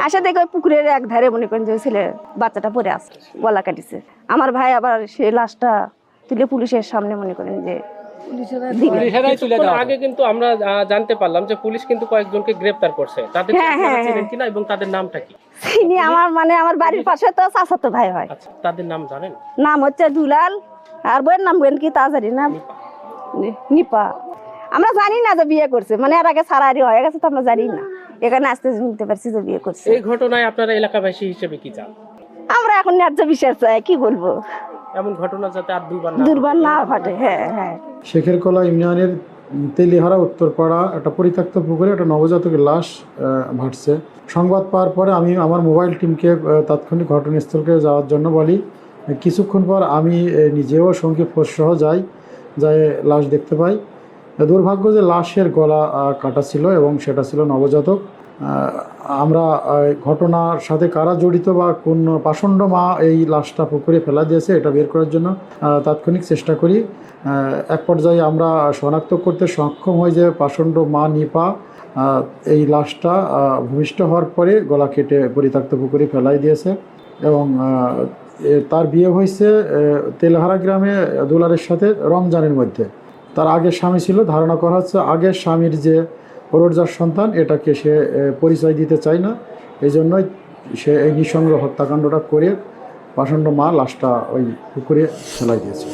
আশা দেখো পুকুরের এক ধারে মনে করেন যে ছেলে বাচ্চাটা পড়ে আছে, গলা কাটিছে। আমার ভাই আবার সে লাশটা তুলে পুলিশের সামনে মনে করেন যে আগে কিন্তু আমরা জানতে পারলাম যে পুলিশ কিন্তু কয়েকজনকে গ্রেফতার করছে, তাদের চিনেন কিনা এবং তাদের নামটা কি? চিনি, আমার বাড়ির পাশে তো চাচাতো ভাই হয়। আচ্ছা, তাদের নাম জানেন? নাম হচ্ছে দুলাল, আর বইয়ের নাম বইন কি তা জানি না, নিপা। আমরা জানি না যে বিয়ে করছে, মানে এর আগে সারারি হয়ে গেছে তো আমরা জানি না, এখানে আসতে শুনতে পারছি যে বিয়ে করছে। এই ঘটনায় আপনারা এলাকাবাসী হিসেবে কি চান? আমরা এখন ন্যায্য বিচার চাই, কি বলবো, এমন ঘটনা যাতে আর দুর্বার না ঘটে। হ্যাঁ হ্যাঁ। শেখেরকলা ইউনিয়নের তেলিহারা উত্তরপাড়া একটা পরিত্যক্ত পুকুরে একটা নবজাতকের লাশ ভাসছে। সংবাদ পাওয়ার পরে আমি আমার মোবাইল টিমকে তাৎক্ষণিক ঘটনাস্থলকে যাওয়ার জন্য বলি। কিছুক্ষণ পর আমি নিজেও সঙ্গী ফোর্সসহ যাই লাশ দেখতে পাই। দুর্ভাগ্য যে লাশের গলা কাটা ছিল এবং সেটা ছিল নবজাতক। আমরা ঘটনার সাথে কারা জড়িত বা কোন পাষণ্ড মা এই লাশটা পুকুরে ফেলা দিয়েছে এটা বের করার জন্য তাৎক্ষণিক চেষ্টা করি। এক পর্যায়ে আমরা শনাক্ত করতে সক্ষম হই যে পাষণ্ড মা নিপা এই লাশটা ভূমিষ্ঠ হওয়ার পরে গলা কেটে পরিত্যক্ত পুকুরে ফেলাই দিয়েছে এবং তার বিয়ে হয়েছে তেলহারা গ্রামে দুলারের সাথে রমজানের মধ্যে। তার আগের স্বামী ছিল, ধারণা করা হচ্ছে আগের স্বামীর যে পরোরজার সন্তান, এটাকে সে পরিচয় দিতে চায় না, এই জন্যই সে এই নৃশংস হত্যাকাণ্ডটা করে পাষণ্ড মা লাশটা ওই পুকুরে ফেলাই দিয়েছে।